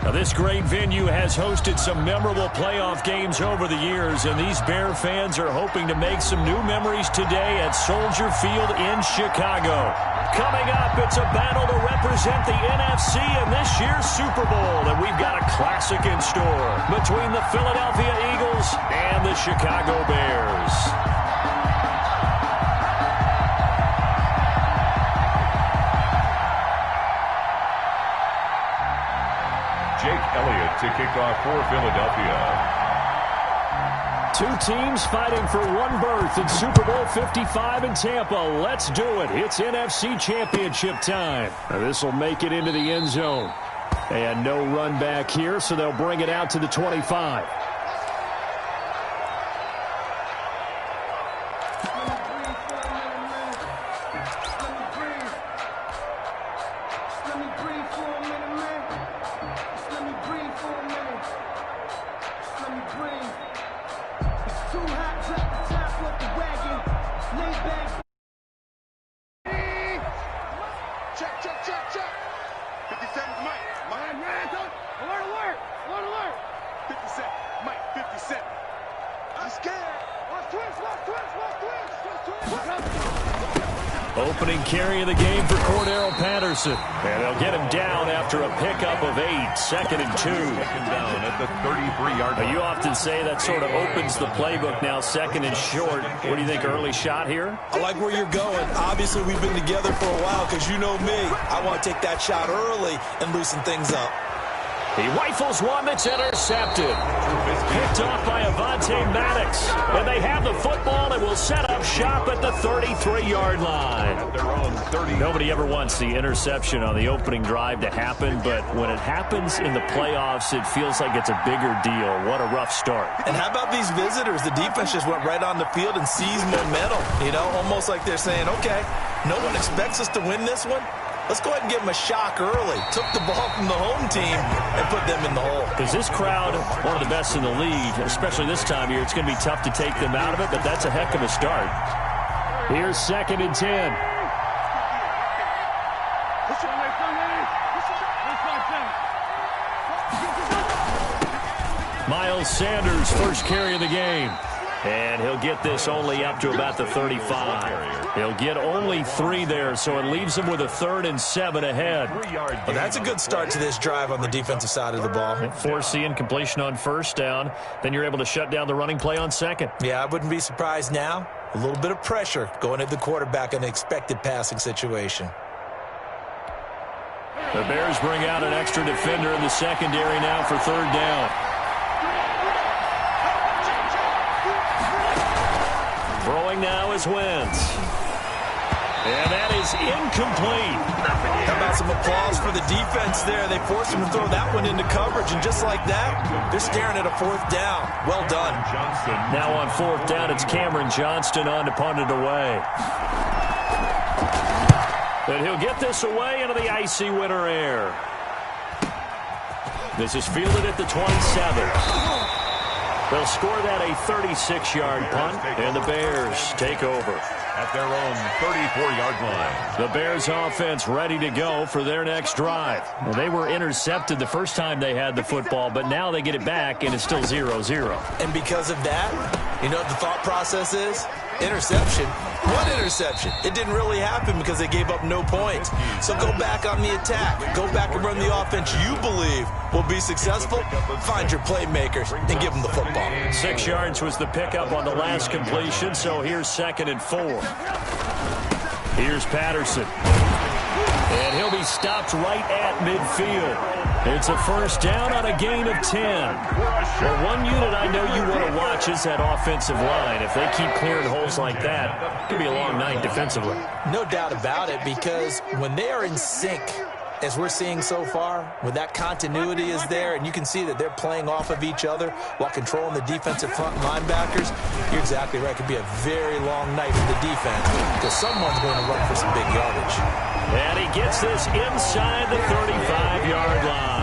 Now, this great venue has hosted some memorable playoff games over the years, and these Bear fans are hoping to make some new memories today at Soldier Field in Chicago. Coming up, it's a battle to represent the NFC in this year's Super Bowl, and we've got a classic in store between the Philadelphia Eagles and the Chicago Bears. Elliott to kick off for Philadelphia. Two teams fighting for one berth in Super Bowl 55 in Tampa. Let's do it. It's NFC Championship time. Now, this will make it into the end zone. And no run back here, so they'll bring it out to the 25. Opening carry of the game for Cordero Patterson. And they'll get him down after a pickup of 8. Second and 2. Second down at the 33-yard line. You often say that sort of opens the playbook now, second and short. What do you think, early shot here? I like where you're going. Obviously, we've been together for a while because you know me. I want to take that shot early and loosen things up. He rifles one that's intercepted. Picked off by Avonte Maddox. And they have the football and will set up shop at the 33-yard line. Nobody ever wants the interception on the opening drive to happen, but when it happens in the playoffs, it feels like it's a bigger deal. What a rough start. And how about these visitors? The defense just went right on the field and seized momentum. You know, almost like they're saying, okay, no one expects us to win this one. Let's go ahead and give them a shock early. Took the ball from the home team and put them in the hole. Is this crowd one of the best in the league, especially this time of year? It's going to be tough to take them out of it, but that's a heck of a start. Here's second and 10. Miles Sanders, first carry of the game. And he'll get this only up to about the 35. He'll get only 3 there, so it leaves him with a 3rd and 7 ahead. Well, that's a good start to this drive on the defensive side of the ball. Forcing completion on first down. Then you're able to shut down the running play on second. Yeah, I wouldn't be surprised now. A little bit of pressure going at the quarterback in an expected passing situation. The Bears bring out an extra defender in the secondary now for 3rd down. Throwing now is Wentz. And that is incomplete. How about some applause for the defense there? They forced him to throw that one into coverage, and just like that, they're staring at a 4th down. Well done. Now on 4th down, it's Cameron Johnston on to punt it away. And he'll get this away into the icy winter air. This is fielded at the 27. They'll score that a 36-yard punt, and the Bears take over at their own 34-yard line. The Bears offense ready to go for their next drive. Well, they were intercepted the first time they had the football, but now they get it back, and it's still 0-0. And because of that, you know what the thought process is? Interception. What interception? It didn't really happen because they gave up no points. So go back on the attack. Go back and run the offense you believe will be successful. Find your playmakers and give them the football. 6 yards was the pickup on the last completion, so here's 2nd and 4. Here's Patterson. And he'll be stopped right at midfield. It's a first down on a gain of 10. Well, one unit I know you want to watch is that offensive line. If they keep clearing holes like that, it could be a long night defensively. No doubt about it, because when they are in sync, as we're seeing so far, when that continuity is there and you can see that they're playing off of each other while controlling the defensive front linebackers, you're exactly right. It could be a very long night for the defense because someone's going to run for some big yardage. And he gets this inside the 35-yard line.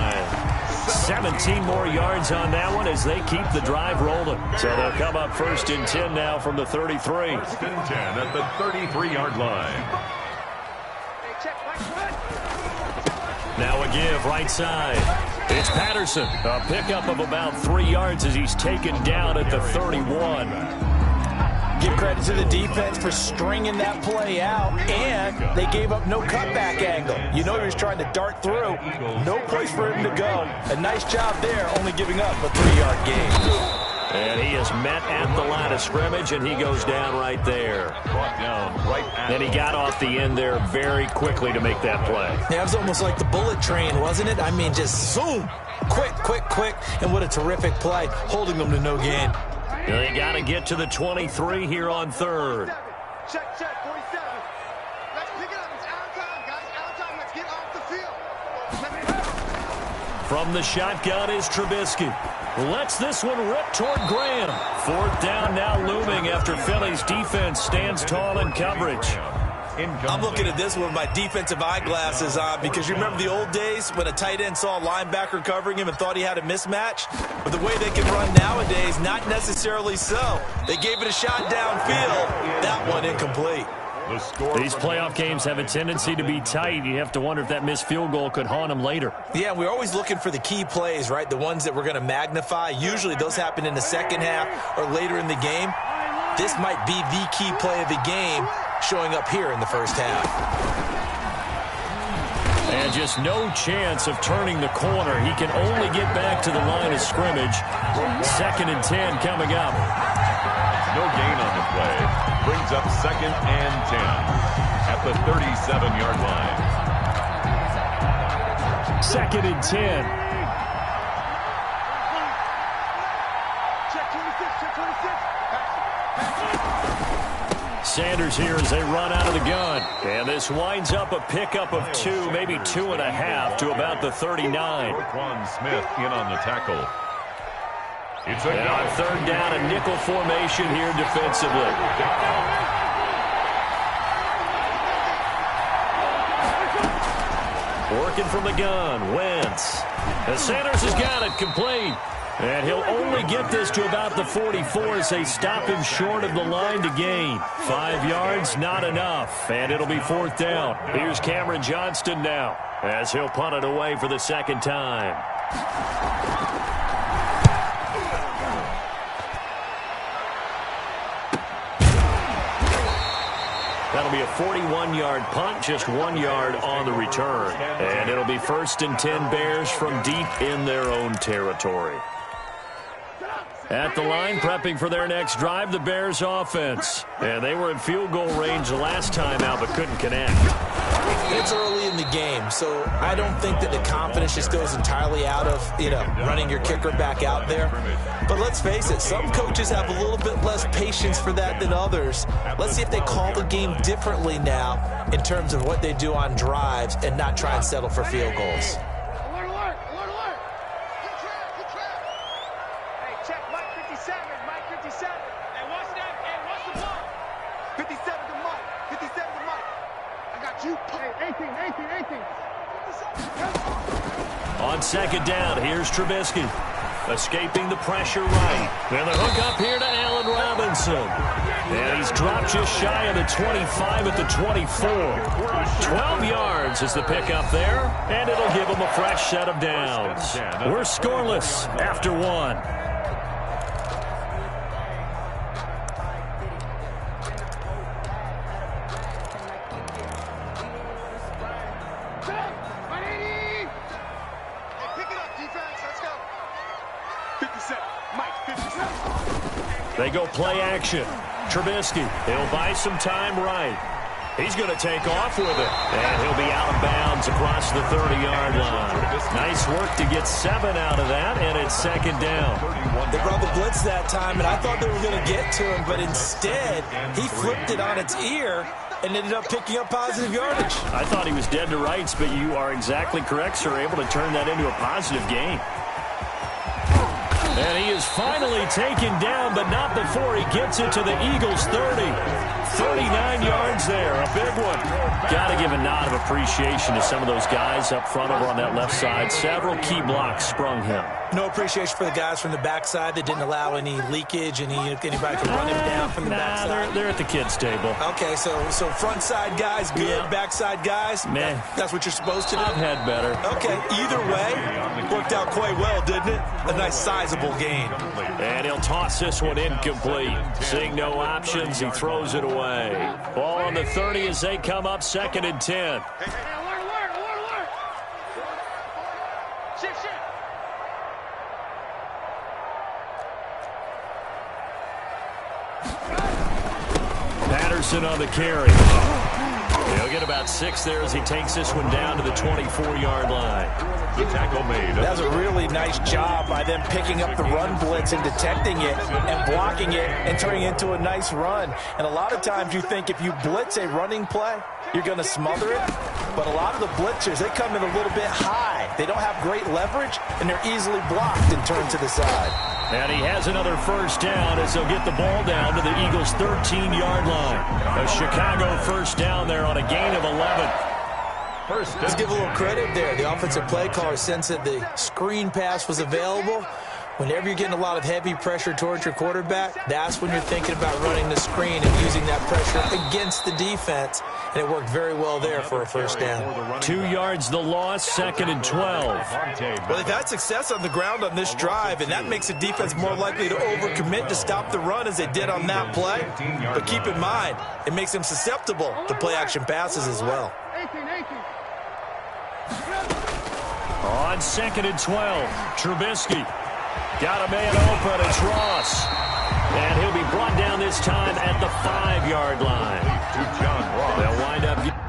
17 more yards on that one as they keep the drive rolling. So they'll come up 1st and 10 now from the 33. 1st and 10 at the 33-yard line. Now a give right side. It's Patterson, a pickup of about 3 yards as he's taken down at the 31. Give credit to the defense for stringing that play out, and they gave up no cutback angle. You know he was trying to dart through. No place for him to go. A nice job there, only giving up a 3-yard gain. And he is met at the line of scrimmage, and he goes down right there. Brought down right at And he got off the end there very quickly to make that play. Yeah, it was almost like the bullet train, wasn't it? I mean, just zoom. Quick, quick, quick. And what a terrific play, holding them to no gain. They got to get to the 23 here on third. Check, 47. Let's pick it up. It's out time, guys. Out time. Let's get off the field. From the shotgun is Trubisky. Lets this one rip toward Graham. 4th down now looming after Philly's defense stands tall in coverage. I'm looking at this with my defensive eyeglasses on because you remember the old days when a tight end saw a linebacker covering him and thought he had a mismatch? But the way they can run nowadays, not necessarily so. They gave it a shot downfield. That one incomplete. These playoff games have a tendency to be tight. You have to wonder if that missed field goal could haunt them later. Yeah, we're always looking for the key plays, right? The ones that we're going to magnify. Usually those happen in the second half or later in the game. This might be the key play of the game showing up here in the first half. And just no chance of turning the corner. He can only get back to the line of scrimmage. 2nd and 10 coming up. No gain on the play. Brings up 2nd and 10 at the 37-yard line. 2nd and 10. Check 26, check 26. Sanders here as they run out of the gun. And this winds up a pickup of 2, maybe 2.5 to about the 39. Quan Smith in on the tackle. It's a and on 3rd down, a nickel formation here defensively. Working from the gun, Wentz. And Sanders has got it complete. And he'll only get this to about the 44 as they stop him short of the line to gain. 5 yards, not enough. And it'll be 4th down. Here's Cameron Johnston now as he'll punt it away for the 2nd time. That'll be a 41-yard punt, just 1 yard on the return. And it'll be 1st and 10 Bears from deep in their own territory. At the line, prepping for their next drive, the Bears offense. And they were in field goal range the last time out, but couldn't connect. It's early in the game, so I don't think that the confidence just goes entirely out of, running your kicker back out there. But let's face it, some coaches have a little bit less patience for that than others. Let's see if they call the game differently now in terms of what they do on drives and not try and settle for field goals. Alert, alert, alert, alert. Good trap. Hey, check Mike 57, Mike 57. Hey, what's that? Hey, what's the ball? 57 to Mike, 57 to Mike. I got you. Hey, 18. On 2nd down, here's Trubisky. Escaping the pressure right. And the hook up here to Allen Robinson. And he's dropped just shy of the 25 at the 24. 12 yards is the pickup there. And it'll give him a fresh set of downs. We're scoreless after 1. They go play action. Trubisky, he'll buy some time right. He's going to take off with it. And he'll be out of bounds across the 30-yard line. Nice work to get 7 out of that, and it's 2nd down. They brought the blitz that time, and I thought they were going to get to him, but instead, he flipped it on its ear and ended up picking up positive yardage. I thought he was dead to rights, but you are exactly correct, sir, able to turn that into a positive gain. And he is finally taken down, but not before he gets it to the Eagles' 30. 39 yards there, a big one. Got to give a nod lot of appreciation to some of those guys up front over on that left side. Several key blocks sprung him. No appreciation for the guys from the backside that didn't allow any leakage, anybody could run him down from the backside. They're at the kids' table. Okay, so front side guys good, yeah. Backside guys, man, that's what you're supposed to do. I've had better. Okay, either way, worked out quite well, didn't it? A nice sizable gain. And he'll toss this one incomplete. Seeing no options, he throws it away. Ball on the 30 as they come up 2nd and 10. Alert. Shift. Patterson on the carry. He'll get about 6 there as he takes this one down to the 24-yard line. The tackle made. That was a really nice job by them picking up the run blitz and detecting it and blocking it and turning it into a nice run. And a lot of times you think if you blitz a running play, you're going to smother it. But a lot of the blitzers, they come in a little bit high. They don't have great leverage, and they're easily blocked and turned to the side. And he has another first down as they'll get the ball down to the Eagles' 13-yard line. A Chicago first down there on a gain of 11. Let's give a little credit there. The offensive play caller sensed that the screen pass was available. Whenever you're getting a lot of heavy pressure towards your quarterback, that's when you're thinking about running the screen and using that pressure against the defense. And it worked very well there for a first down. 2 yards the loss, 2nd and 12. Well, they've had success on the ground on this drive, and that makes the defense more likely to overcommit to stop the run as they did on that play. But keep in mind, it makes them susceptible to play-action passes as well. On 2nd and 12, Trubisky. Got a man open, it's Ross. And he'll be brought down this time at the 5-yard line. To John Ross. They'll wind up...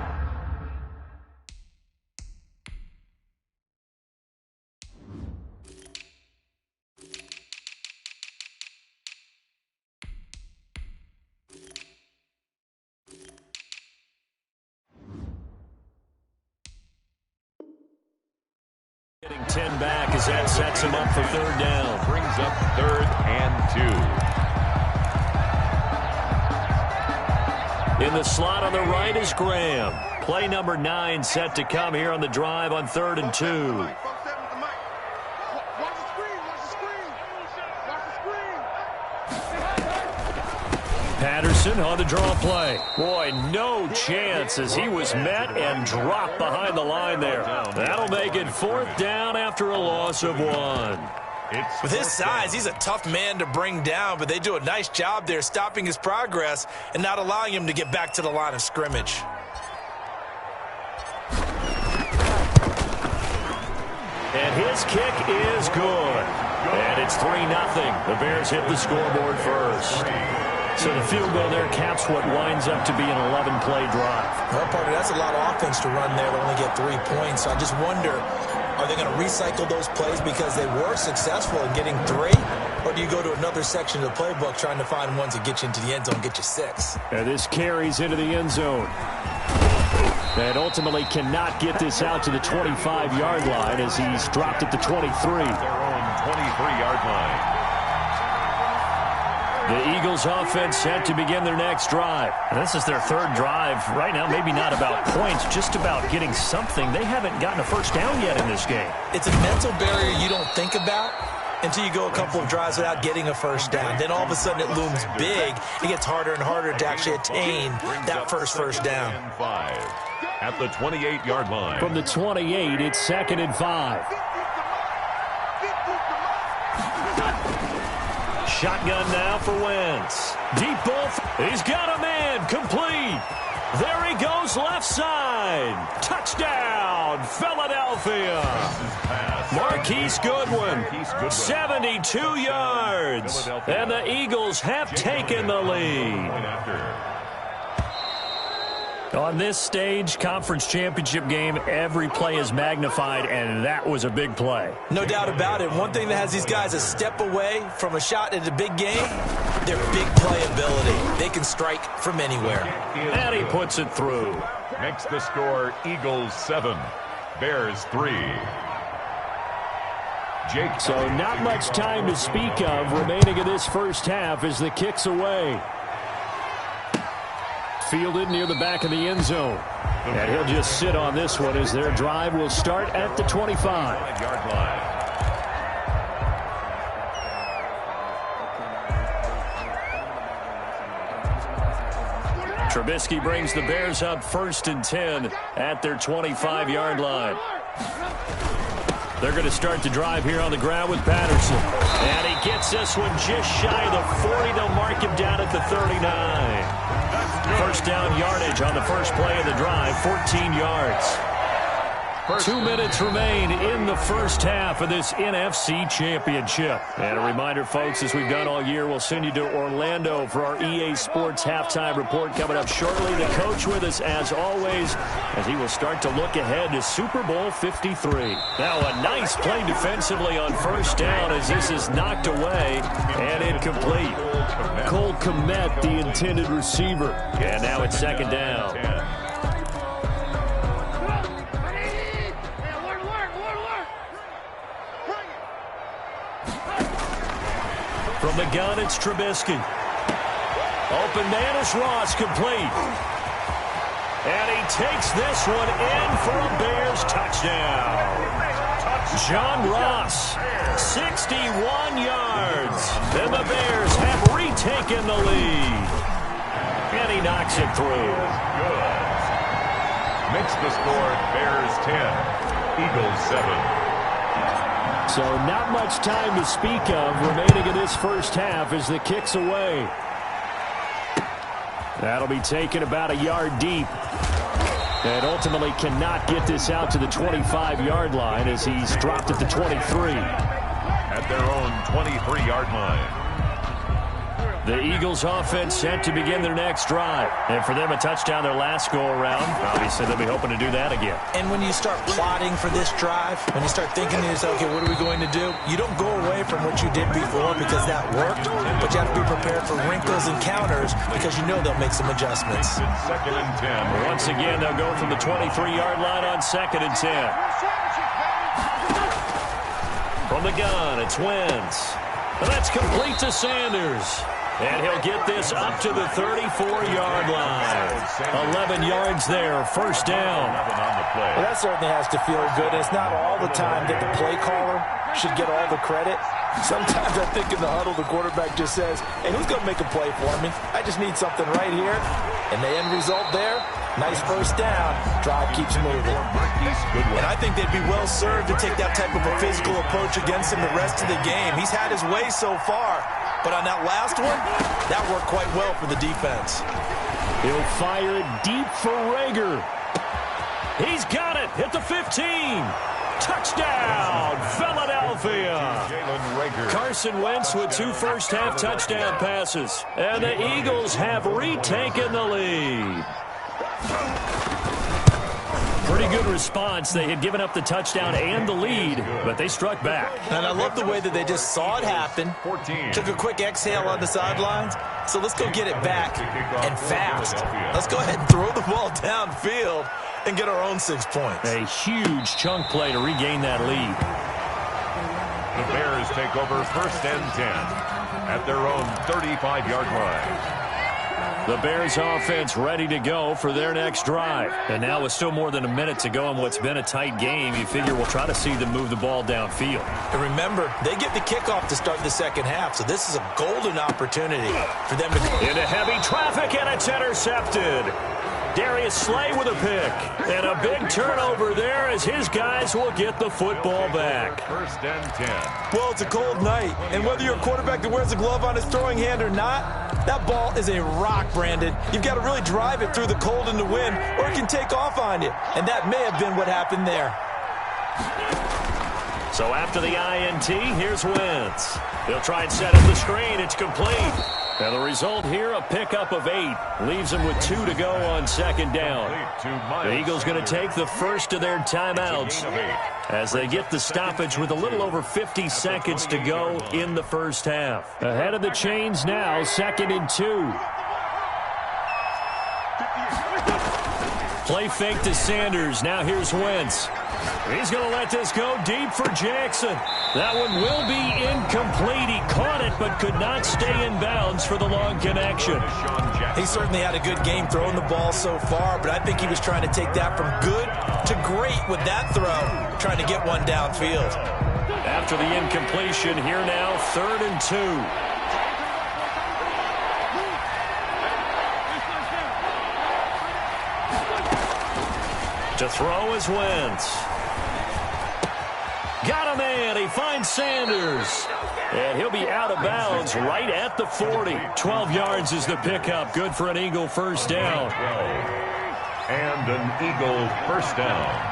Getting 10 back as that sets him up for 3rd down. Brings up 3rd and 2. In the slot on the right is Graham. Play number 9 set to come here on the drive on 3rd and 2. Patterson on the draw play. Boy, no chance as he was met and dropped behind the line there. That'll make it 4th down after a loss of 1. With his size, he's a tough man to bring down, but they do a nice job there stopping his progress and not allowing him to get back to the line of scrimmage. And his kick is good. And it's 3-0. The Bears hit the scoreboard first. So the field goal there caps what winds up to be an 11-play drive. Well, partner, that's a lot of offense to run there to only get 3 points. So I just wonder, are they going to recycle those plays because they were successful in getting 3? Or do you go to another section of the playbook trying to find ones that get you into the end zone, get you 6? And this carries into the end zone. And ultimately cannot get this out to the 25-yard line as he's dropped at the 23. Their own 23-yard line. The Eagles offense set to begin their next drive. And this is their 3rd drive. Right now, maybe not about points, just about getting something. They haven't gotten a first down yet in this game. It's a mental barrier you don't think about until you go a couple of drives without getting a first down. Then all of a sudden it looms big. It gets harder and harder to actually attain that first down. 5 at the 28-yard line. From the 28, it's 2nd and 5. Shotgun now for Wentz. Deep ball. He's got a man. Complete. There he goes left side. Touchdown, Philadelphia. Marquise Goodwin, 72 yards. And the Eagles have taken the lead. On this stage, conference championship game, every play is magnified, and that was a big play. No doubt about it. One thing that has these guys a step away from a shot at a big game, their big playability. They can strike from anywhere. And he puts it through. Makes the score Eagles 7, Bears 3. Jake. So not much time to speak of remaining in this first half as the kick's away. Fielded near the back of the end zone. And he'll just sit on this one as their drive will start at the 25-yard line. Trubisky brings the Bears up 1st and 10 at their 25-yard line. They're going to start the drive here on the ground with Patterson. And he gets this one just shy of the 40. They'll mark him down at the 39. First down yardage on the first play of the drive, 14 yards. 2 minutes remain in the first half of this NFC Championship. And a reminder, folks, as we've done all year, we'll send you to Orlando for our EA Sports halftime report coming up shortly. The coach with us, as always, as he will start to look ahead to Super Bowl 53. Now a nice play defensively on first down as this is knocked away and incomplete. Cole Kmet, the intended receiver. And now it's second down. From the gun, it's Trubisky. Open man is Ross, complete. And he takes this one in for a Bears touchdown. John Ross, 61 yards. And the Bears have retaken the lead. And he knocks it through. Makes the score Bears 10, Eagles 7. So not much time to speak of remaining in this first half as the kick's away. That'll be taken about a yard deep. And ultimately cannot get this out to the 25-yard line as he's dropped at the 23. At their own 23-yard line. The Eagles offense set to begin their next drive. And for them, a touchdown their last go-around. Obviously, they'll be hoping to do that again. And when you start plotting for this drive, when you start thinking to yourself, okay, what are we going to do? You don't go away from what you did before because that worked, but you have to be prepared for wrinkles and counters because you know they'll make some adjustments. Second and 10. Once again, they'll go from the 23-yard line on second and 10. From the gun, it's Wentz. And that's complete to Sanders. And he'll get this up to the 34-yard line. 11 yards there, first down. Well, that certainly has to feel good. It's not all the time that the play caller should get all the credit. Sometimes I think in the huddle, the quarterback just says, hey, who's going to make a play for me? I just need something right here. And the end result there, nice first down. Drive keeps moving. And I think they'd be well served to take that type of a physical approach against him the rest of the game. He's had his way so far. But on that last one, that worked quite well for the defense. He'll fire it deep for Rager. He's got it at the 15. Touchdown, Philadelphia. Carson Wentz with 2 first-half touchdown passes. And the Eagles have retaken the lead. Pretty good response. They had given up the touchdown and the lead, but they struck back. And I love the way that they just saw it happen. 14. Took a quick exhale on the sidelines. So let's go get it back and fast. Let's go ahead and throw the ball downfield and get our own 6 points. A huge chunk play to regain that lead. The Bears take over first and 10 at their own 35-yard line. The Bears offense ready to go for their next drive. And now with still more than a minute to go in what's been a tight game, you figure we'll try to see them move the ball downfield. And remember, they get the kickoff to start the second half, so this is a golden opportunity for them to... Into heavy traffic, and it's intercepted. Darius Slay with a pick. And a big turnover there as his guys will get the football back. First and 10. Well, it's a cold night, and whether you're a quarterback that wears a glove on his throwing hand or not, that ball is a rock, Brandon. You've got to really drive it through the cold and the wind, or it can take off on you. And that may have been what happened there. So after the INT, here's Wentz. They'll try and set up the screen. It's complete. And the result here, a pickup of 8. Leaves them with 2 to go on second down. The Eagles going to take the first of their timeouts as they get the stoppage with a little over 50 seconds to go in the first half. Ahead of the chains now, 2nd and 2. Play fake to Sanders. Now here's Wentz. He's going to let this go deep for Jackson. That one will be incomplete. He caught it but could not stay in bounds for the long connection. He certainly had a good game throwing the ball so far, but I think he was trying to take that from good to great with that throw, trying to get one downfield. After the incompletion, here now, 3rd and 2. To throw is Wentz. Got a man. He finds Sanders. And he'll be out of bounds right at the 40. 12 yards is the pickup. Good for an Eagle first down. And an Eagle first down.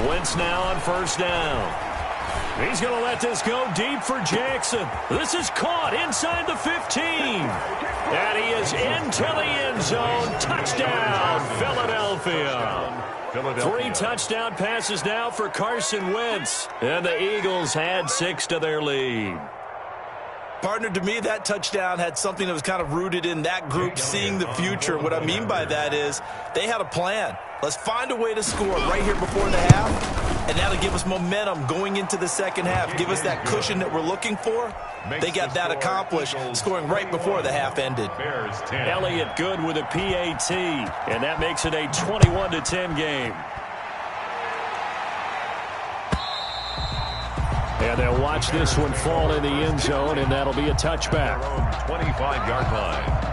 Wentz now on first down. He's going to let this go deep for Jackson. This is caught inside the 15. And he is into the end zone. Touchdown, Philadelphia. 3 touchdown passes now for Carson Wentz. And the Eagles had 6 to their lead. Partner, to me, that touchdown had something that was kind of rooted in that group seeing the future. What I mean by that is they had a plan. Let's find a way to score right here before the half, and that'll give us momentum going into the second half. Give us that cushion that we're looking for. They got that accomplished, scoring right before the half ended. Elliott good with a PAT, and that makes it a 21-10 game. And they'll watch this one fall in the end zone, and that'll be a touchback. 25-yard line.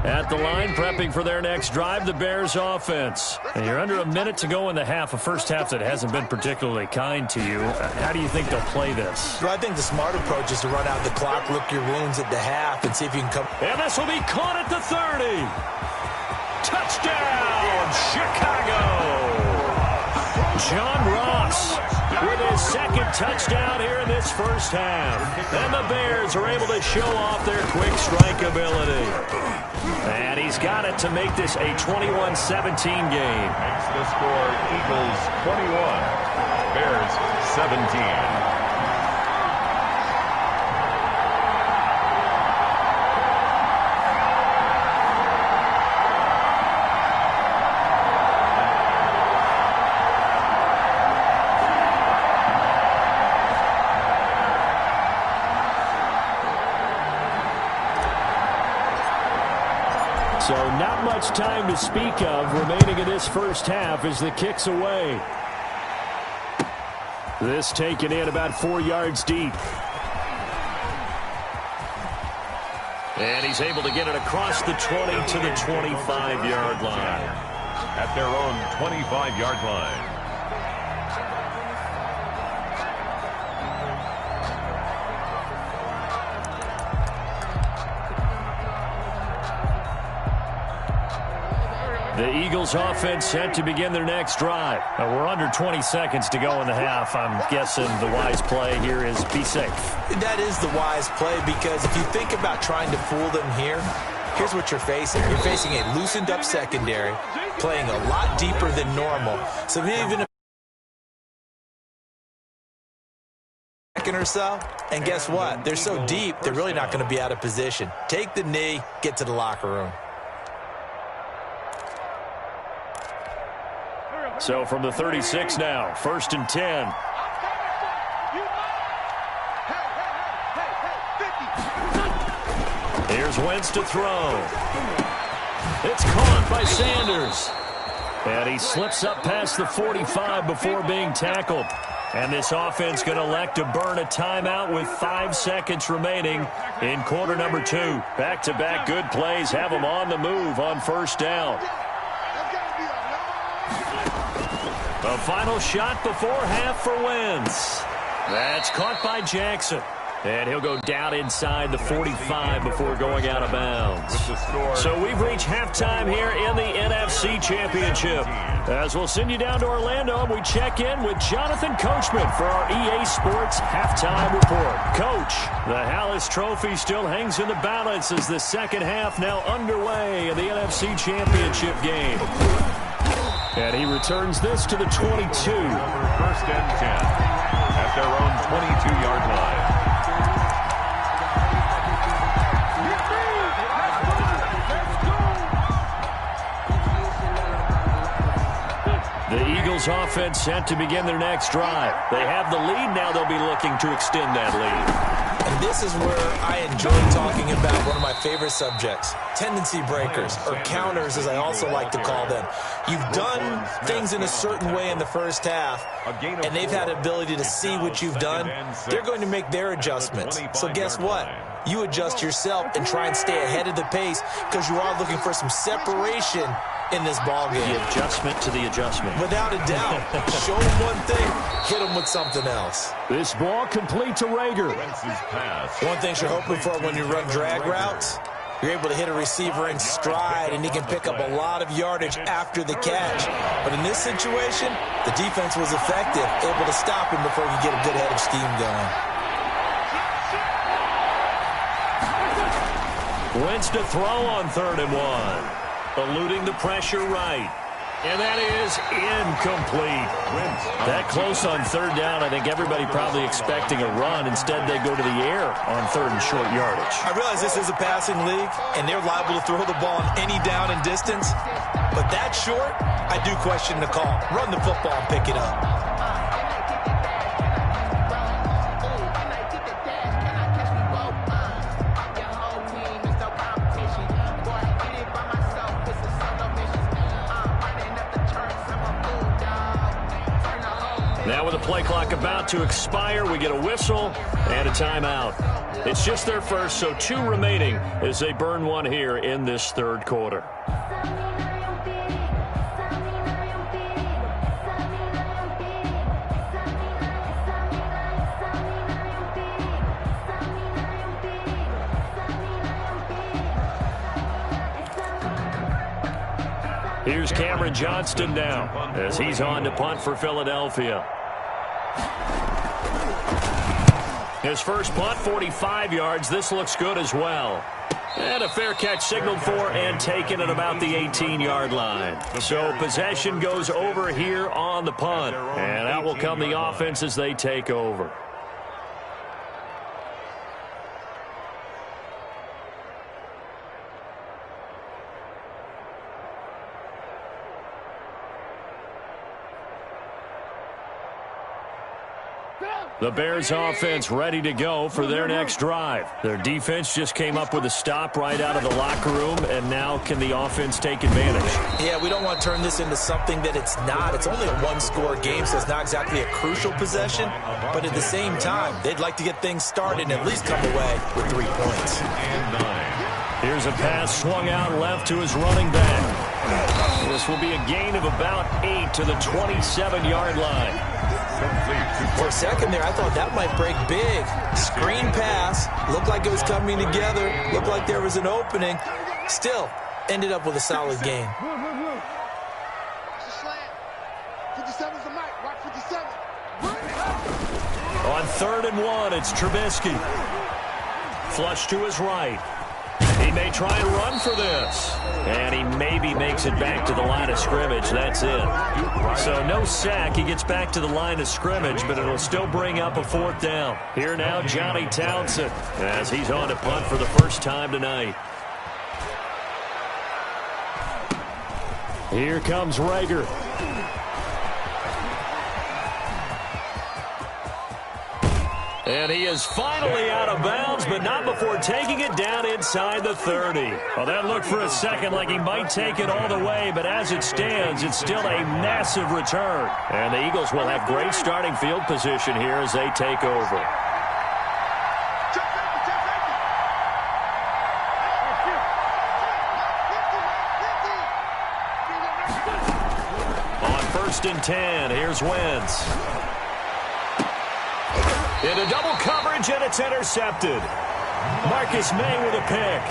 At the line, prepping for their next drive, the Bears offense. And you're under a minute to go in the half, a first half that hasn't been particularly kind to you. How do you think they'll play this? Well, I think the smart approach is to run out the clock, lick your wounds at the half, and see if you can come. And this will be caught at the 30. Touchdown, Chicago! John Ross with his second touchdown here in this first half. And the Bears are able to show off their quick strike ability. And he's got it to make this a 21-17 game. Makes the score Eagles 21, Bears 17. So not much time to speak of remaining in this first half as the kick's away. This taken in about 4 yards deep. And he's able to get it across the 20 to the 25-yard line. At their own 25-yard line. The Eagles offense set to begin their next drive. We're under 20 seconds to go in the half. I'm guessing the wise play here is be safe. That is the wise play, because if you think about trying to fool them here, here's what you're facing. You're facing a loosened up secondary, playing a lot deeper than normal. So even if or so, and guess what? They're so deep, they're really not going to be out of position. Take the knee, get to the locker room. So from the 36 now, 1st and 10. Here's Wentz to throw. It's caught by Sanders. And he slips up past the 45 before being tackled. And this offense going to elect to burn a timeout with 5 seconds remaining in quarter number 2. Back-to-back good plays have them on the move on first down. A final shot before half for Wentz. That's caught by Jackson. And he'll go down inside the 45 before going out of bounds. So we've reached halftime here in the NFC Championship. As we'll send you down to Orlando, and we check in with Jonathan Coachman for our EA Sports Halftime Report. Coach, the Hallis Trophy still hangs in the balance as the second half now underway in the NFC Championship game. And he returns this to the 22. First and 10 at their own 22-yard line. The Eagles offense set to begin their next drive. They have the lead. Now they'll be looking to extend that lead. And this is where I enjoy talking about one of my favorite subjects, tendency breakers, or counters as I also like to call them. You've done things in a certain way in the first half, and they've had the ability to see what you've done. They're going to make their adjustments. So guess what? You adjust yourself and try and stay ahead of the pace because you are looking for some separation in this ball game. The adjustment to the adjustment. Without a doubt. Show them one thing, hit them with something else. This ball complete to Rager. One thing you're hoping for when you run drag routes, you're able to hit a receiver in stride, and he can pick up a lot of yardage after the catch. But in this situation, the defense was effective, able to stop him before he could get a good head of steam going. Wentz to throw on 3rd and 1. Eluding the pressure right. And that is incomplete. That close on 3rd down, I think everybody probably expecting a run. Instead, they go to the air on 3rd and short yardage. I realize this is a passing league, and they're liable to throw the ball on any down and distance. But that short, I do question the call. Run the football and pick it up. Now with the play clock about to expire, we get a whistle and a timeout. It's just their first, so 2 remaining as they burn one here in this 3rd quarter. Here's Cameron Johnston now as he's on to punt for Philadelphia. His first punt, 45 yards. This looks good as well. And a fair catch signaled for and taken at about the 18-yard line. So possession goes over here on the punt. And out will come the offense as they take over. The Bears offense ready to go for their next drive. Their defense just came up with a stop right out of the locker room, and now can the offense take advantage? Yeah, we don't want to turn this into something that it's not. It's only a 1-score game, so it's not exactly a crucial possession. But at the same time, they'd like to get things started and at least come away with 3 points. Here's a pass swung out left to his running back. This will be a gain of about 8 to the 27-yard line. For a second there, I thought that might break big. Screen pass. Looked like it was coming together. Looked like there was an opening. Still, ended up with a solid gain. On 3rd and 1, it's Trubisky. Flush to his right. He may try and run for this. And he maybe makes it back to the line of scrimmage. That's it. So no sack. He gets back to the line of scrimmage, but it'll still bring up a 4th down. Here now, Johnny Townsend, as he's on to punt for the first time tonight. Here comes Rager. And he is finally out of bounds, but not before taking it down inside the 30. Well, that looked for a second like he might take it all the way, but as it stands, it's still a massive return. And the Eagles will have great starting field position here as they take over. On 1st and 10, here's Wentz. Into double coverage, and it's intercepted. Marcus May with a pick.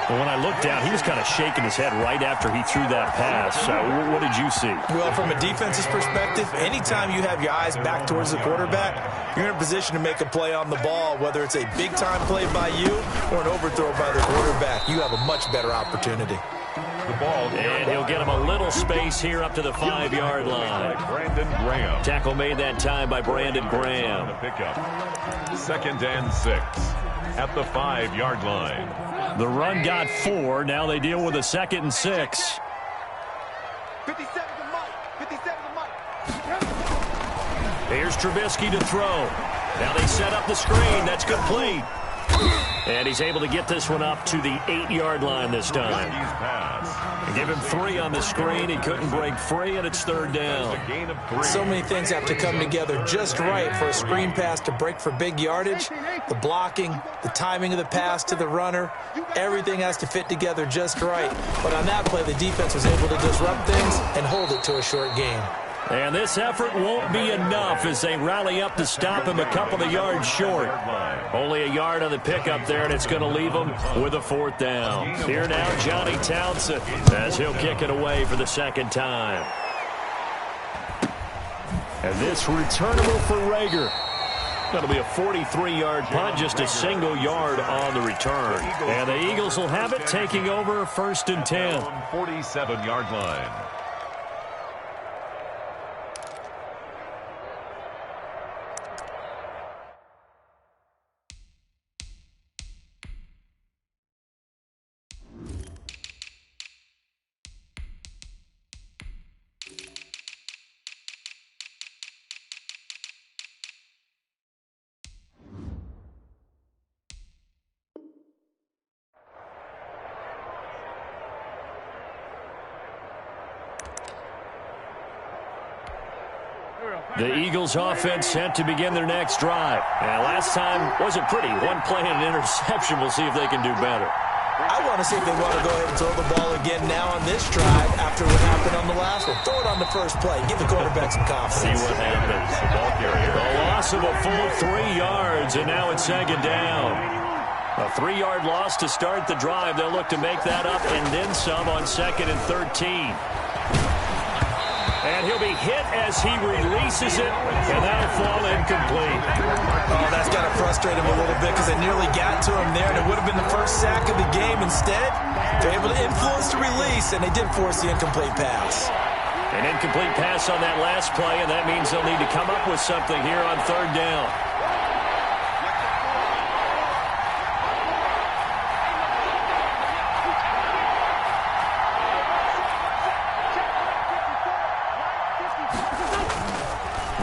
Well, when I looked down, he was kind of shaking his head right after he threw that pass. What did you see? Well, from a defense's perspective, anytime you have your eyes back towards the quarterback, you're in a position to make a play on the ball, whether it's a big-time play by you or an overthrow by the quarterback. You have a much better opportunity. The ball, and he'll get him a little space here up to the 5-yard line. Brandon Graham. Tackle made that time by Brandon Graham. Pickup. 2nd and 6 at the 5-yard line. The run got 4. Now they deal with a 2nd and 6. 57 to Mike. 57 to Mike. Here's Trubisky to throw. Now they set up the screen. That's complete. And he's able to get this one up to the 8-yard line this time. Give him 3 on the screen. He couldn't break free, and it's 3rd down. So many things have to come together just right for a screen pass to break for big yardage. The blocking, the timing of the pass to the runner, everything has to fit together just right. But on that play, the defense was able to disrupt things and hold it to a short gain. And this effort won't be enough as they rally up to stop him a couple of yards short. Only a yard on the pickup there, and it's going to leave him with a 4th down. Here now, Johnny Townsend, as he'll kick it away for the 2nd time. And this returnable for Rager. That'll be a 43-yard punt, just a single yard on the return. And the Eagles will have it, taking over 1st and 10. 47-yard line. The Eagles offense set to begin their next drive. And last time wasn't pretty. One play and an interception. We'll see if they can do better. I want to see if they want to go ahead and throw the ball again now on this drive after what happened on the last one. Throw it on the first play. Give the quarterback some confidence. See what happens. The ball carrier. A loss of a full 3 yards, and now it's 2nd down. A 3-yard loss to start the drive. They'll look to make that up and then some on 2nd and 13. And he'll be hit as he releases it, and that'll fall incomplete. Oh, that's got to frustrate him a little bit because they nearly got to him there, and it would have been the first sack of the game. Instead, they're able to influence the release, and they did force the incomplete pass. An incomplete pass on that last play, and that means they'll need to come up with something here on 3rd down.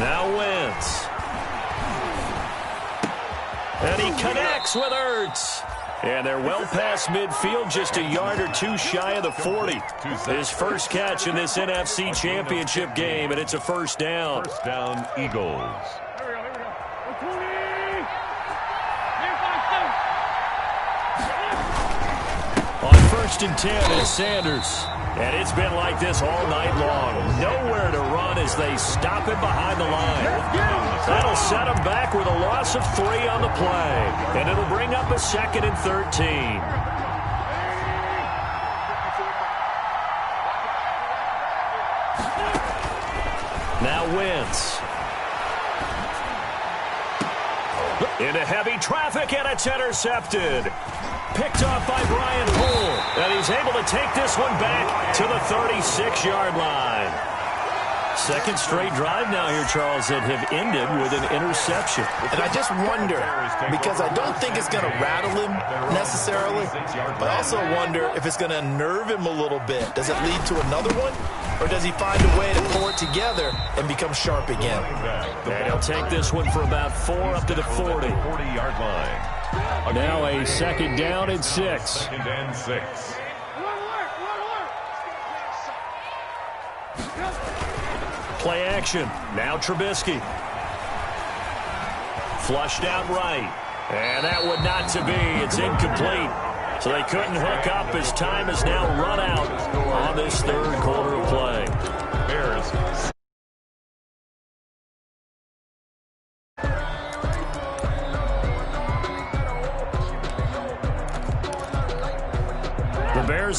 Now Wentz. And he connects with Ertz. And they're well past midfield, just a yard or 2 shy of the 40. His first catch in this NFC Championship game, and it's a 1st down. 1st down, Eagles. On 1st and 10 is Sanders. And it's been like this all night long. Nowhere to run as they stop him behind the line. That'll set him back with a loss of 3 on the play. And it'll bring up a 2nd and 13. Now Wentz. Into heavy traffic, and it's intercepted. Picked off by Brian Poole. And he's able to take this one back to the 36-yard line. 2nd straight drive now here, Charles, that have ended with an interception. And I just wonder, because I don't think it's going to rattle him necessarily, but I also wonder if it's going to unnerve him a little bit. Does it lead to another one? Or does he find a way to pull it together and become sharp again? And he'll take this one for about 4 up to the 40. 40-yard line. Now a 2nd down and 6. 2nd and 6. Play action. Now Trubisky. Flushed out right. And that would not to be. It's incomplete. So they couldn't hook up as time has now run out on this 3rd quarter of play. Bears.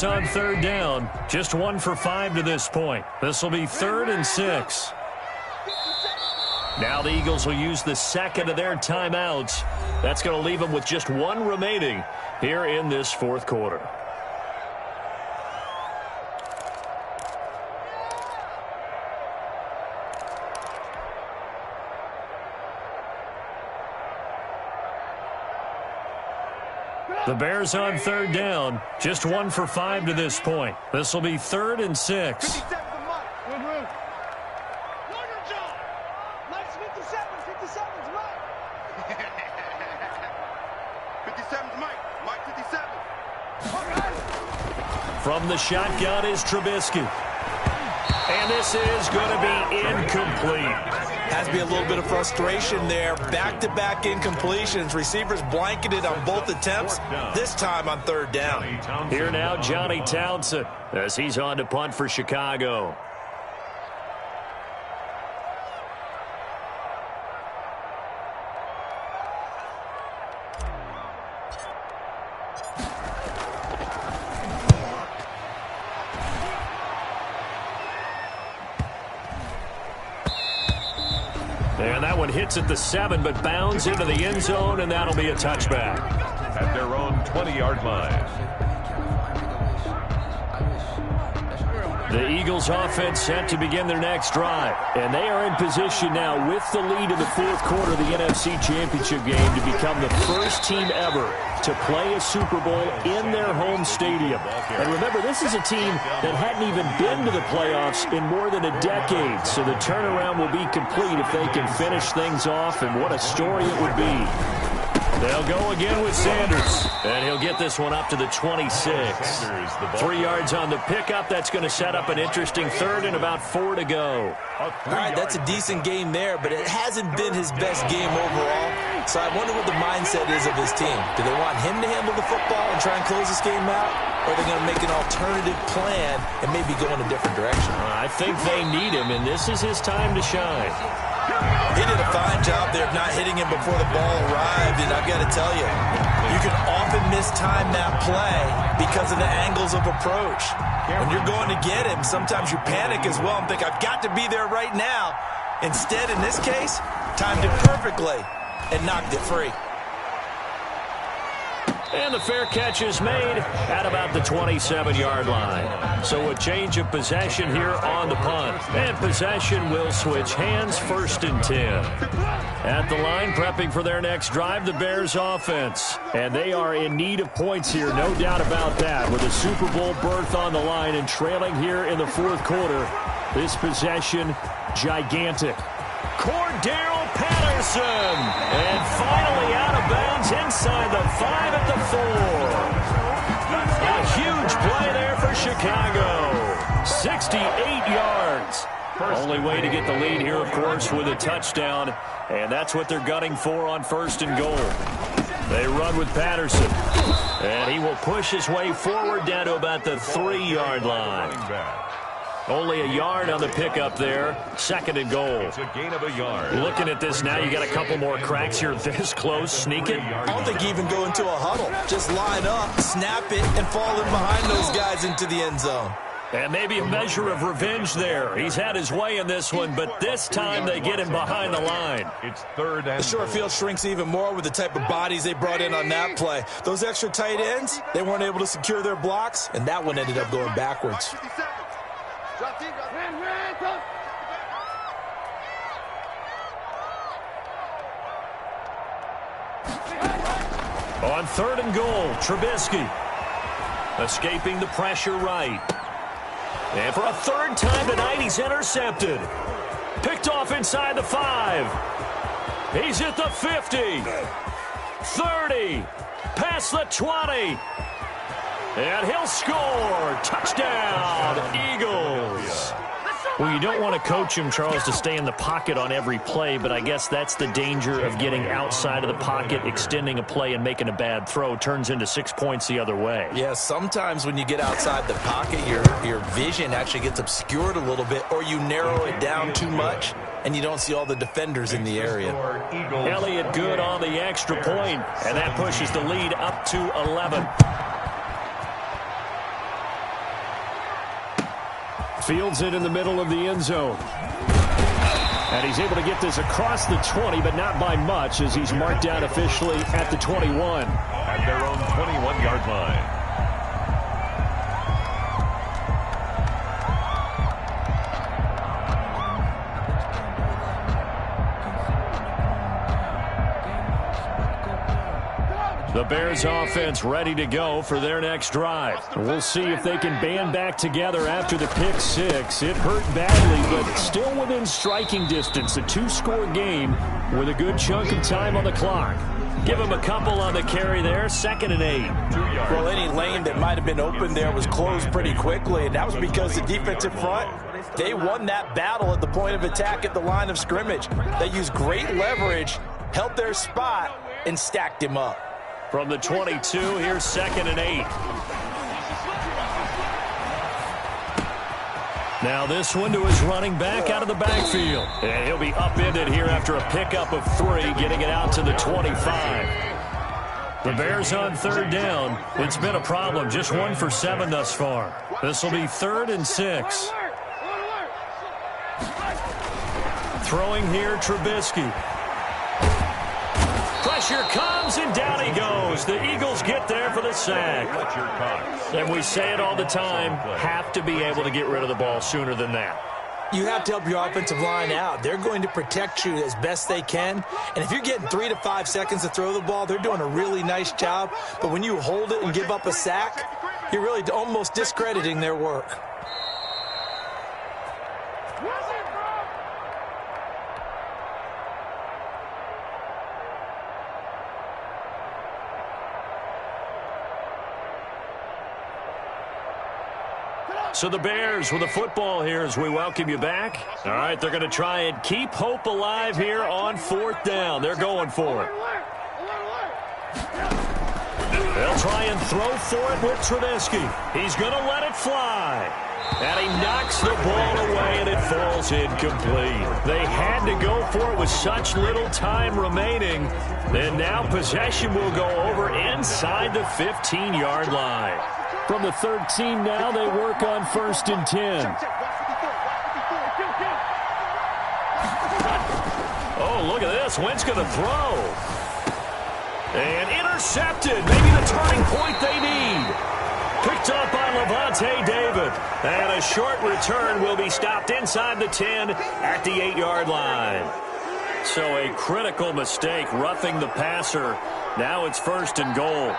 Bears on third down. Just 1 for 5 to this point. This will be 3rd and 6. Now the Eagles will use the second of their timeouts. That's going to leave them with just 1 remaining here in this 4th quarter. The Bears on third down. Just 1 for 5 to this point. This will be 3rd and 6. 57's Mike 57. From the shotgun is Trubisky. And this is going to be incomplete. Has to be a little bit of frustration there. Back-to-back incompletions. Receivers blanketed on both attempts, this time on third down. Here now, Johnny Townsend, as he's on to punt for Chicago. And that one hits at the 7, but bounds into the end zone, and that'll be a touchback. At their own 20-yard line. The Eagles offense set to begin their next drive. And they are in position now with the lead in the 4th quarter of the NFC Championship game to become the first team ever to play a Super Bowl in their home stadium. And remember, this is a team that hadn't even been to the playoffs in more than a decade. So the turnaround will be complete if they can finish things off, and what a story it would be. They'll go again with Sanders, and he'll get this one up to the 26. 3 yards on the pickup. That's going to set up an interesting 3rd and about 4 to go. All right, that's a decent game there, but it hasn't been his best game overall. So I wonder what the mindset is of his team. Do they want him to handle the football and try and close this game out? Or are they going to make an alternative plan and maybe go in a different direction? I think they need him, and this is his time to shine. He did a fine job there of not hitting him before the ball arrived, and I've got to tell you, you can often mistime that play because of the angles of approach. When you're going to get him, sometimes you panic as well and think, I've got to be there right now. Instead, in this case, timed it perfectly and knocked it free. And the fair catch is made at about the 27-yard line. So a change of possession here on the punt. And possession will switch hands, 1st and 10. At the line, prepping for their next drive, the Bears offense. And they are in need of points here, no doubt about that. With a Super Bowl berth on the line and trailing here in the 4th quarter. This possession, gigantic. Cordero Patterson. And finally out of bounds inside the 5 at the 4. A huge play there for Chicago. 68 yards. Only way to get the lead here, of course, with a touchdown. And that's what they're gunning for on 1st and goal. They run with Patterson. And he will push his way forward down to about the 3-yard line. Only a yard on the pickup there. 2nd and goal. It's a gain of a yard. Looking at this now, you got a couple more cracks here this close. Sneak it. I don't think you even go into a huddle. Just line up, snap it, and fall in behind those guys into the end zone. And maybe a measure of revenge there. He's had his way in this one, but this time they get him behind the line. It's 3rd and the short field shrinks even more with the type of bodies they brought in on that play. Those extra tight ends, they weren't able to secure their blocks, and that one ended up going backwards. On 3rd and goal, Trubisky escaping the pressure right. And for a 3rd time tonight, he's intercepted. Picked off inside the 5. He's at the 50. 30. Past the 20. And he'll score. Touchdown, Eagles. Well, you don't want to coach him, Charles, to stay in the pocket on every play, but I guess that's the danger of getting outside of the pocket, extending a play, and making a bad throw. Turns into 6 points the other way. Yeah, sometimes when you get outside the pocket, your vision actually gets obscured a little bit, or you narrow it down too much, and you don't see all the defenders in the area. Elliott good on the extra point, and that pushes the lead up to 11. Fields it in the middle of the end zone. And he's able to get this across the 20, but not by much, as he's marked down officially at the 21. At their own 21-yard line. The Bears offense ready to go for their next drive. We'll see if they can band back together after the pick six. It hurt badly, but still within striking distance. A two-score game with a good chunk of time on the clock. Give him a couple on the carry there. 2nd and 8. Well, any lane that might have been open there was closed pretty quickly, and that was because the defensive front, they won that battle at the point of attack at the line of scrimmage. They used great leverage, held their spot, and stacked him up. From the 22, here's 2nd and 8. Now this one to his running back out of the backfield. And he'll be upended here after a pickup of 3, getting it out to the 25. The Bears on 3rd down. It's been a problem. Just 1 for 7 thus far. This will be 3rd and 6. Throwing here, Trubisky. Pressure comes, and down he goes. The Eagles get there for the sack. And we say it all the time, have to be able to get rid of the ball sooner than that. You have to help your offensive line out. They're going to protect you as best they can. And if you're getting 3 to 5 seconds to throw the ball, they're doing a really nice job. But when you hold it and give up a sack, you're really almost discrediting their work. So the Bears with the football here as we welcome you back. All right, they're going to try and keep hope alive here on 4th down. They're going for it. They'll try and throw for it with Trubisky. He's going to let it fly. And he knocks the ball away, and it falls incomplete. They had to go for it with such little time remaining. And now possession will go over inside the 15-yard line. From the 13 now, they work on 1st and 10. Oh, look at this. Wentz going to throw. And intercepted. Maybe the turning point they need. Picked up by Levante David. And a short return will be stopped inside the 10 at the 8-yard line. So a critical mistake, roughing the passer. Now it's 1st and goal.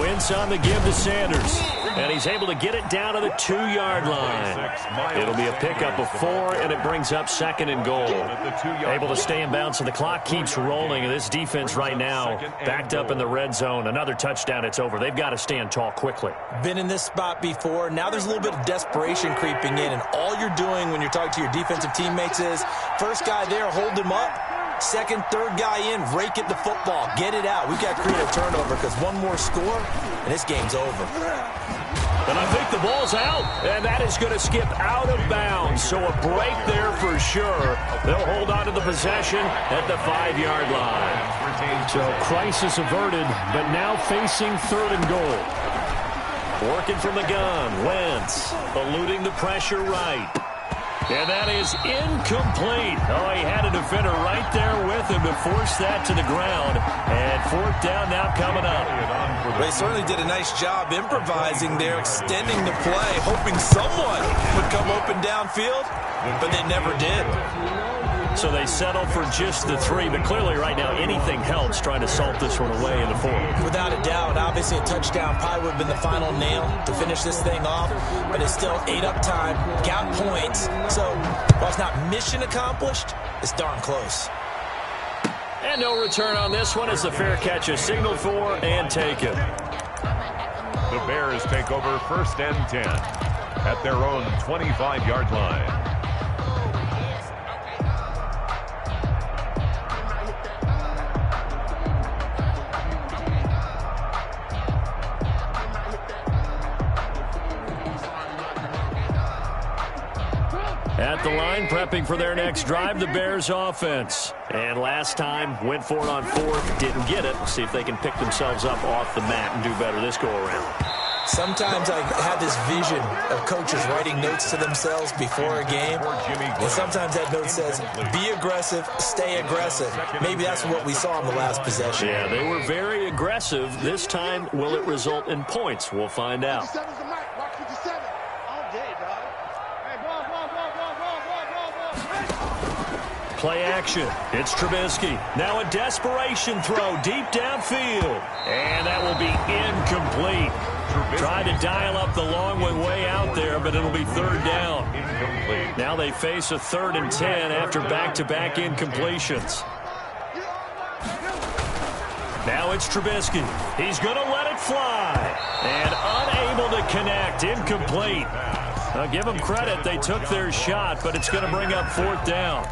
Wentz on the give to Sanders. And he's able to get it down to the 2-yard line. It'll be a pickup of 4, and it brings up 2nd and goal. Able to stay in bounds, so the clock keeps rolling. And this defense right now backed up in the red zone. Another touchdown, it's over. They've got to stand tall quickly. Been in this spot before. Now there's a little bit of desperation creeping in. And all you're doing when you're talking to your defensive teammates is, first guy there, hold him up. Second, third guy in, rake at the football. Get it out. We've got to create a turnover because one more score, and this game's over. And I think the ball's out, and that is going to skip out of bounds. So a break there for sure. They'll hold on to the possession at the 5-yard line. So crisis averted, but now facing 3rd and goal. Working from the gun, Wentz eluding the pressure right. And that is incomplete. Oh, he had a defender right there with him to force that to the ground. And 4th down now coming up. They certainly did a nice job improvising there, extending the play, hoping someone would come open downfield, but they never did. So they settle for just the 3, but clearly right now anything helps trying to salt this one away in the 4th. Without a doubt, obviously a touchdown probably would have been the final nail to finish this thing off, but it's still 8 up time, got points. So while it's not mission accomplished, it's darn close. And no return on this one as the fair catch is signaled for and taken. The Bears take over 1st and 10 at their own 25-yard line. At the line, prepping for their next drive, the Bears offense. And last time, went for it on fourth, didn't get it. We'll see if they can pick themselves up off the mat and do better this go-around. Sometimes I have this vision of coaches writing notes to themselves before a game. And sometimes that note says, be aggressive, stay aggressive. Maybe that's what we saw in the last possession. Yeah, they were very aggressive. This time, will it result in points? We'll find out. Play action. It's Trubisky. Now a desperation throw deep downfield. And that will be incomplete. Tried to dial up the long one way out there, but it'll be third down. Incomplete. Now they face a 3rd and 10 after back-to-back incompletions. Now it's Trubisky. He's going to let it fly. And unable to connect. Incomplete. Now give them credit. They took their shot, but it's going to bring up 4th down.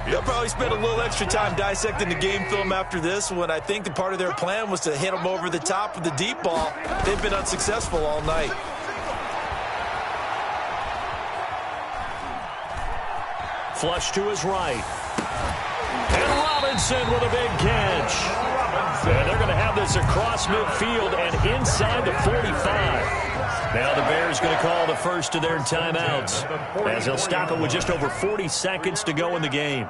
They'll probably spend a little extra time dissecting the game film after this one. I think the part of their plan was to hit them over the top with the deep ball. They've been unsuccessful all night. Flush to his right. And Robinson with a big catch. And they're going to have this across midfield and inside the 45. Now the Bears going to call the first of their timeouts as they'll stop it with just over 40 seconds to go in the game.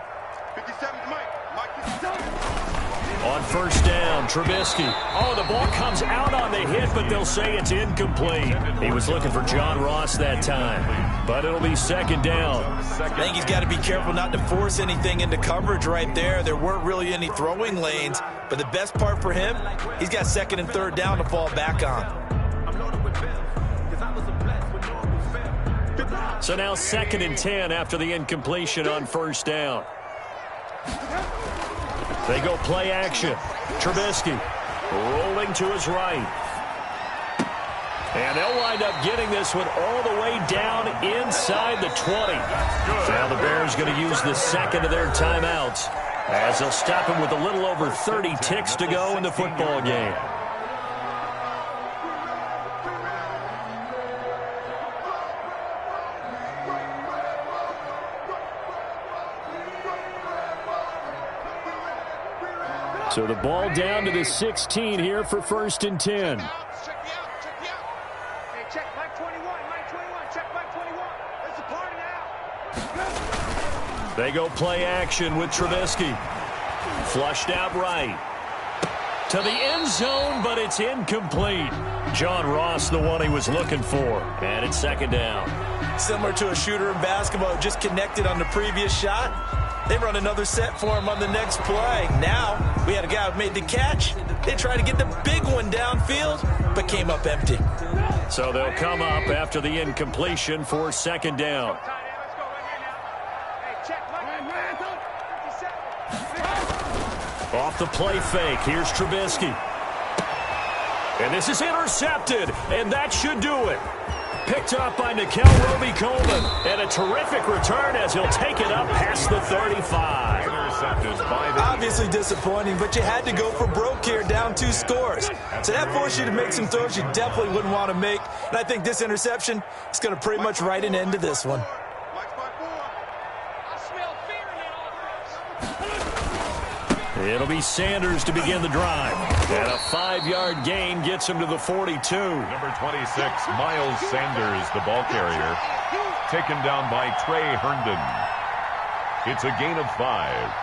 On first down, Trubisky. Oh, the ball comes out on the hit, but they'll say it's incomplete. He was looking for John Ross that time, but it'll be 2nd down. I think he's got to be careful not to force anything into coverage right there. There weren't really any throwing lanes, but the best part for him, he's got 2nd and 3rd down to fall back on. So now 2nd and 10 after the incompletion on first down. They go play action. Trubisky rolling to his right. And they'll wind up getting this one all the way down inside the 20. Now the Bears going to use the 2nd of their timeouts as they'll stop him with a little over 30 ticks to go in the football game. So the ball down to the 16 here for 1st and 10. Check me out. Hey, check Mike 21. Check Mike 21. It's a party now. They go play action with Trubisky. Flushed out right. To the end zone, but it's incomplete. John Ross, the one he was looking for. And it's 2nd down. Similar to a shooter in basketball, just connected on the previous shot. They run another set for him on the next play. Now, we had a guy who made the catch. They tried to get the big one downfield, but came up empty. So they'll come up after the incompletion for 2nd down. Off the play fake, here's Trubisky. And this is intercepted, and that should do it. Picked up by Nikel Roby-Coleman. And a terrific return as he'll take it up past the 35. Obviously disappointing, but you had to go for broke here, down 2 scores. So that forced you to make some throws you definitely wouldn't want to make. And I think this interception is going to pretty much write an end to this one. It'll be Sanders to begin the drive. And a 5-yard gain gets him to the 42. Number 26, Miles Sanders, the ball carrier, taken down by Trey Herndon. It's a gain of 5.